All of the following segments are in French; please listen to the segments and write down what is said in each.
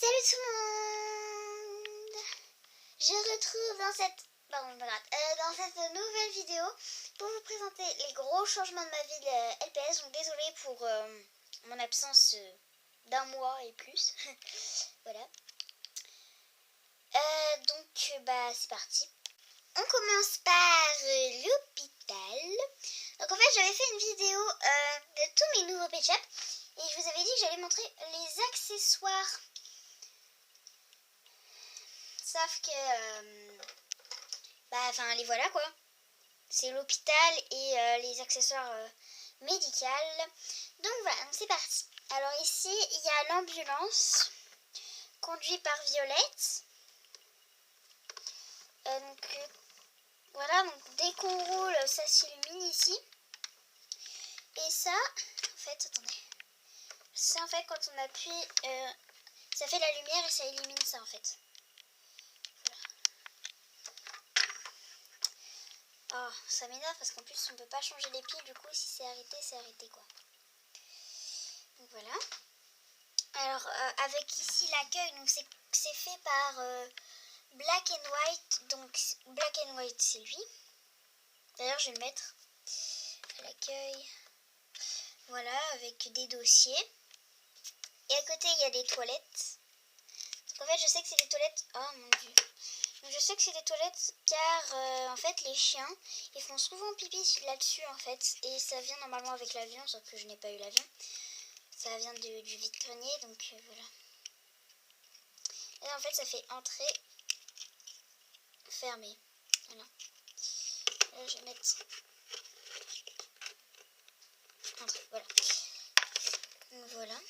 Salut tout le monde. Je retrouve dans cette nouvelle vidéo pour vous présenter les gros changements de ma vie de LPS. Donc désolée pour mon absence d'un mois et plus. Voilà. C'est parti. On commence par l'hôpital. Donc en fait j'avais fait une vidéo de tous mes nouveaux pet shops et je vous avais dit que j'allais montrer les accessoires. Sauf que les voilà quoi. C'est l'hôpital et les accessoires médicaux. Donc voilà, donc c'est parti. Alors ici il y a l'ambulance conduite par Violette. Voilà, donc dès qu'on roule, ça s'illumine ici. Et ça, en fait, attendez. Ça, en fait, quand on appuie, ça fait la lumière et ça illumine ça, en fait. Voilà. Oh, ça m'énerve parce qu'en plus, on peut pas changer les piles. Du coup, si c'est arrêté, quoi. Donc voilà. Alors, avec ici l'accueil, donc c'est fait par Black and White. Donc, Black and White, c'est lui. D'ailleurs, je vais le mettre à l'accueil. Voilà, avec des dossiers. Et à côté, il y a des toilettes. Donc, en fait, je sais que c'est des toilettes... Oh, mon Dieu. Donc, je sais que c'est des toilettes car, en fait, les chiens, ils font souvent pipi là-dessus, en fait. Et ça vient normalement avec l'avion, sauf que je n'ai pas eu l'avion. Ça vient du vide-grenier, donc voilà. Et là, en fait, ça fait entrée, fermée. Voilà. Là, je vais mettre... entrée, voilà. Donc, voilà.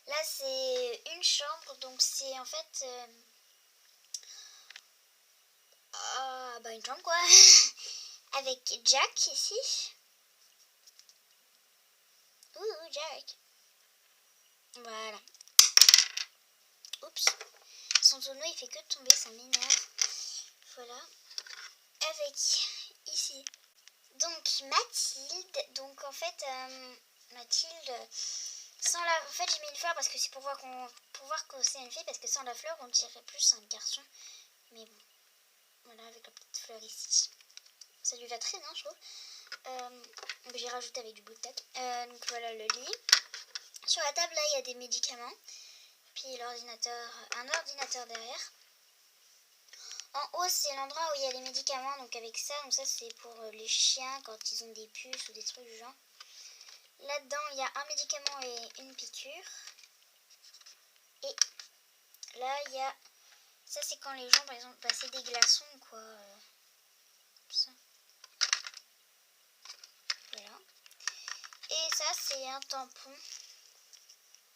Là, c'est une chambre, donc c'est en fait... une chambre, quoi. Avec Jack, ici. Ouh, Jack. Voilà. Oups. Son tonneau, il fait que tomber, ça m'énerve. Voilà. Avec, ici, donc Mathilde. Donc, en fait, Mathilde... En fait, j'ai mis une fleur parce que c'est pour voir que c'est une fille, parce que sans la fleur, on dirait plus un garçon. Mais bon, voilà, avec la petite fleur ici. Ça lui va très bien, je trouve. J'ai rajouté avec du bout de tête. Donc voilà le lit. Sur la table, là, il y a des médicaments. Puis un ordinateur derrière. En haut, c'est l'endroit où il y a les médicaments, donc avec ça. Donc ça, c'est pour les chiens quand ils ont des puces ou des trucs du genre. Là-dedans, il y a un médicament et une piqûre. Et là, il y a... Ça, c'est quand les gens, par exemple, passaient des glaçons, quoi. Comme ça. Voilà. Et ça, c'est un tampon.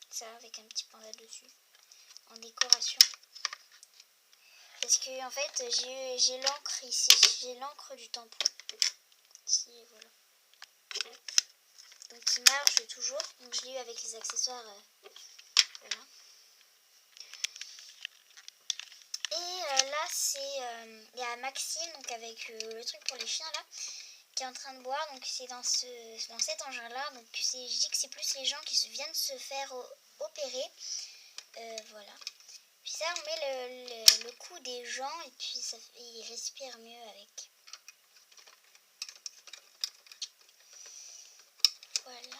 Ça, avec un petit panda dessus. En décoration. Parce que, en fait, j'ai l'encre ici. J'ai l'encre du tampon. Ici, voilà. Donc, il marche toujours. Donc, je l'ai eu avec les accessoires. Voilà. Et là, il y a Maxime, donc avec le truc pour les chiens, là, qui est en train de boire. Donc, c'est dans cet engin-là. Donc, je dis que c'est plus les gens qui viennent se faire opérer. Voilà. Puis ça, on met le cou des gens et puis ils respirent mieux avec. Voilà.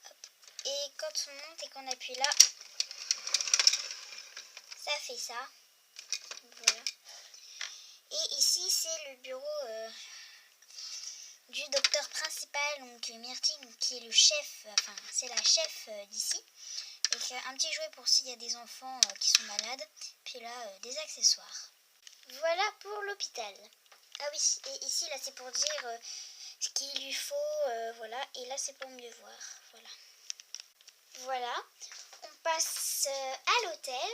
Hop. Et quand on monte et qu'on appuie là, ça fait ça. Voilà. Et ici, c'est le bureau du docteur principal, donc Myrtille, qui est le chef, c'est la chef d'ici. Et un petit jouet pour s'il y a des enfants qui sont malades. Puis là, des accessoires. Voilà pour l'hôpital. Ah oui, et ici, là, c'est pour dire ce qu'il lui faut, voilà. Et là, c'est pour mieux voir, voilà. Voilà, on passe à l'hôtel.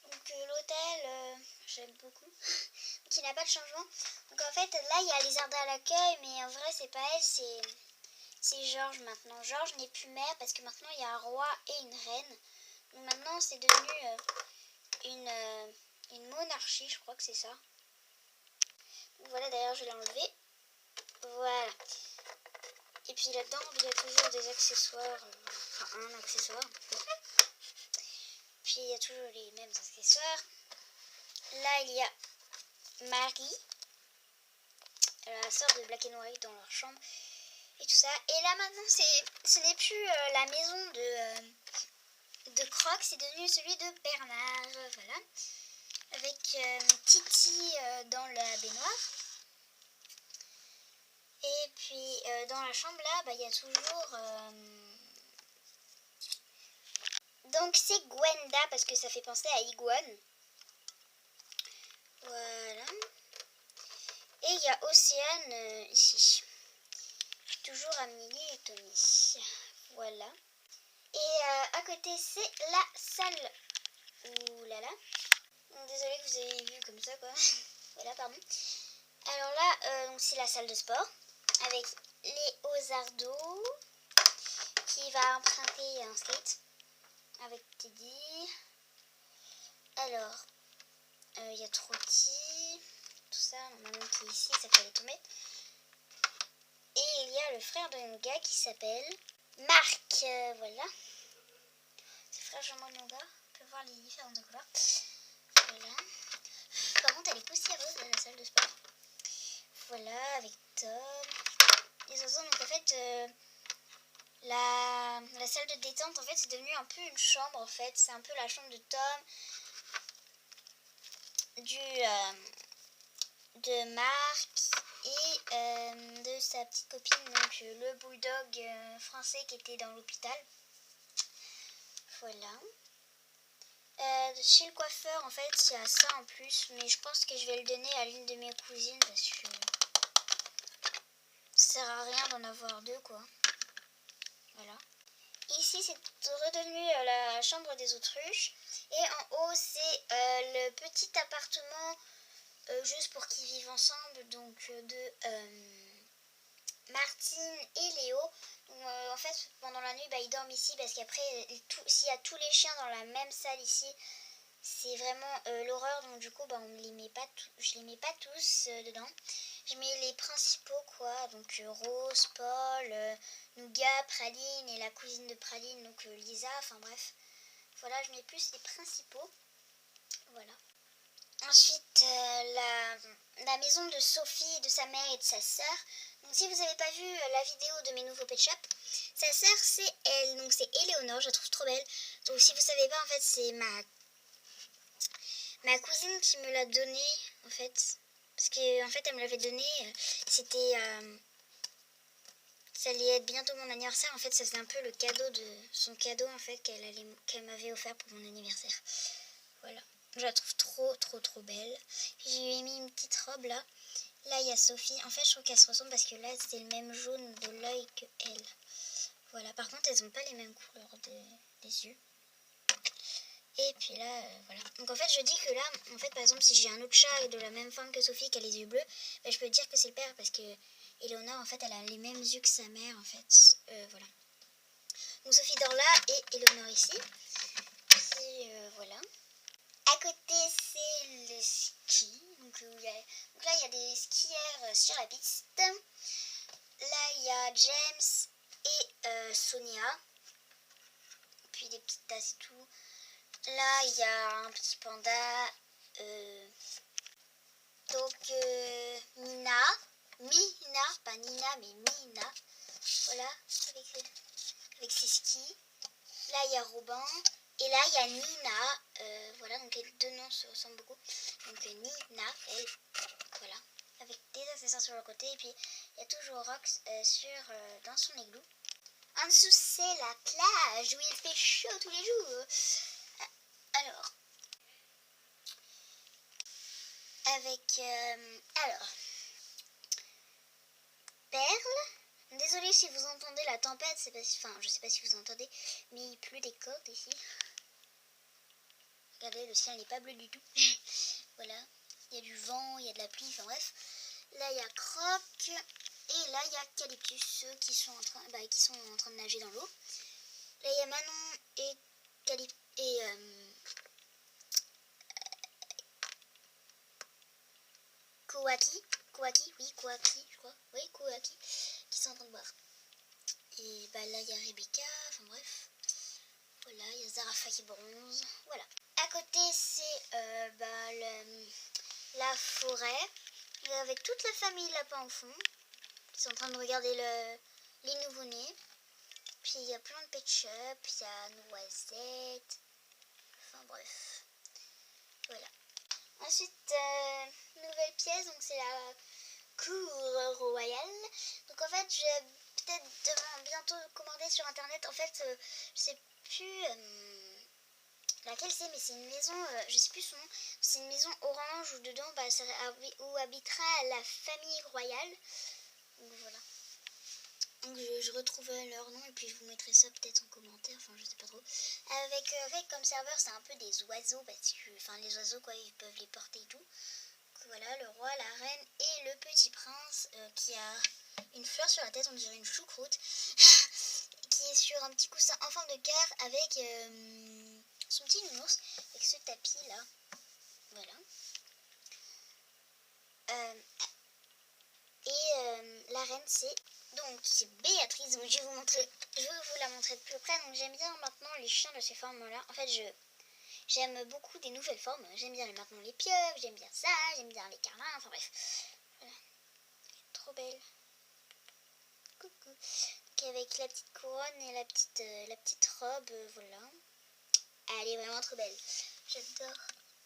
Donc l'hôtel, j'aime beaucoup, qui n'a pas de changement. Donc en fait, là, il y a Lézarda à l'accueil, mais en vrai, c'est pas elle, c'est Georges maintenant. Georges n'est plus mère parce que maintenant, il y a un roi et une reine. Donc maintenant, c'est devenu une monarchie, je crois que c'est ça. Donc voilà, d'ailleurs, je l'ai enlevé. Voilà. Et puis là-dedans, il y a toujours des accessoires, enfin un accessoire. Puis il y a toujours les mêmes accessoires. Là, il y a Marie, la sœur de Black and White dans leur chambre et tout ça. Et là maintenant, ce n'est plus la maison de Croc, c'est devenu celui de Bernard, voilà. Avec Titi dans la baignoire. Et puis dans la chambre là, il y a toujours... Donc c'est Gwenda parce que ça fait penser à Iguane. Voilà. Et il y a Océane ici. Toujours Amélie et Tommy. Voilà. Et à côté c'est la salle. Ouh là là. Désolée que vous avez vu comme ça quoi. Voilà, pardon. Alors là, donc c'est la salle de sport avec Léo Zardo qui va emprunter un skate avec Teddy. Alors, il y a Trotty, tout ça, normalement qui est ici, ça peut aller tomber. Et il y a le frère de mon gars qui s'appelle Marc, voilà. C'est le frère Jean-Marie de mon gars, on peut voir les différentes couleurs. Voilà. Par contre, elle est poussiéreuse dans la salle de sport. Voilà, avec Tom. Les oiseaux, donc en fait, la salle de détente, en fait, c'est devenu un peu une chambre, en fait. C'est un peu la chambre de Tom, de Marc et de sa petite copine, donc le bulldog français qui était dans l'hôpital. Voilà. Chez le coiffeur, en fait, il y a ça en plus, mais je pense que je vais le donner à l'une de mes cousines parce que ça sert à rien d'en avoir deux, quoi. Voilà. Ici, c'est redevenu la chambre des autruches. Et en haut, c'est le petit appartement juste pour qu'ils vivent ensemble, donc de Martine et Léo. Donc, en fait, pendant la nuit, ils dorment ici parce qu'après, s'il y a tous les chiens dans la même salle ici, c'est vraiment l'horreur. Donc du coup, je les mets pas tous dedans. Je mets les principaux, quoi. Donc Rose, Paul, Nougat, Praline et la cousine de Praline, donc Lisa. Enfin bref, voilà, je mets plus les principaux. Voilà. Ensuite, la maison de Sophie, de sa mère et de sa sœur. Donc si vous n'avez pas vu la vidéo de mes nouveaux pet shop, sa sœur c'est elle, donc c'est Éléonore, je la trouve trop belle. Donc si vous savez pas, en fait c'est ma cousine qui me l'a donné, en fait. Parce qu'en fait elle me l'avait donné, c'était... ça allait être bientôt mon anniversaire, en fait ça faisait un peu le cadeau de son cadeau en fait qu'elle m'avait offert pour mon anniversaire. Voilà. Je la trouve trop belle. Puis je lui ai mis une petite robe là. Là il y a Sophie. En fait je trouve qu'elles se ressemblent parce que là c'est le même jaune de l'œil que elle. Voilà. Par contre elles n'ont pas les mêmes couleurs des yeux. Et puis là voilà. Donc en fait je dis que là, en fait par exemple si j'ai un autre chat de la même forme que Sophie qui a les yeux bleus, je peux dire que c'est le père parce que Éléonore en fait elle a les mêmes yeux que sa mère en fait. Voilà. Donc Sophie dort là et Éléonore ici. Puis voilà. À côté, c'est le ski. Donc là, il y a des skieurs sur la piste. Là, il y a James et Sonia. Puis des petites tasses et tout. Là, il y a un petit panda. Donc, Mina. Mina, pas Nina, mais Mina. Voilà, avec ses skis. Là, il y a Robin. Et là, il y a Nina, voilà, donc les deux noms se ressemblent beaucoup. Donc Nina, elle, voilà, avec des accessoires sur le côté. Et puis, il y a toujours Rox dans son igloo. En dessous, c'est la plage où il fait chaud tous les jours. Alors, Perle. Désolée si vous entendez la tempête, c'est parce, enfin, je sais pas si vous entendez, mais il pleut des cordes ici. Regardez, le ciel n'est pas bleu du tout. Voilà, il y a du vent, il y a de la pluie, enfin bref. Là, il y a Croc. Et là, il y a Calyptus qui sont en train de nager dans l'eau. Là, il y a Manon et Kowaki, je crois. Oui, Kowaki, qui sont en train de boire. Et bah là il y a Rebecca, enfin bref. Voilà, il y a Zarafa qui bronze. Voilà. À côté c'est la forêt. Avec toute la famille lapin au fond. Ils sont en train de regarder les nouveau-nés. Puis il y a plein de pet shop, il y a Noisette. Enfin bref. Voilà. Ensuite, nouvelle pièce, donc c'est la cour royale. Donc en fait, je vais peut-être bientôt commander sur internet. En fait, je sais plus laquelle c'est, mais c'est une maison, je sais plus son nom. C'est une maison orange où dedans, où habitera la famille royale. Donc voilà. Donc je retrouve leur nom et puis je vous mettrai ça peut-être en commentaire, enfin je sais pas trop. Avec comme serveur c'est un peu des oiseaux parce que, enfin les oiseaux quoi, ils peuvent les porter et tout. Donc voilà, le roi, la reine et le petit prince qui a une fleur sur la tête, on dirait une choucroute, qui est sur un petit coussin en forme de cœur avec son petit nounours, avec ce tapis là. Voilà. La reine c'est Béatrice, donc je vais vous la montrer de plus près. Donc j'aime bien maintenant les chiens de ces formes là. En fait j'aime beaucoup des nouvelles formes. J'aime bien maintenant les pieuvres, j'aime bien ça, j'aime bien les carlins, enfin bref. Voilà. Trop belle. Coucou. Donc avec la petite couronne et la petite robe, voilà. Elle est vraiment trop belle. J'adore.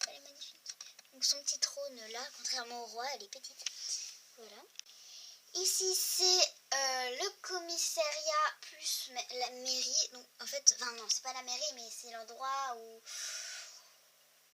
Elle est magnifique. Donc son petit trône là, contrairement au roi, elle est petite. Voilà. Ici c'est le commissariat plus la mairie. Donc en fait, enfin non, c'est pas la mairie, mais c'est l'endroit où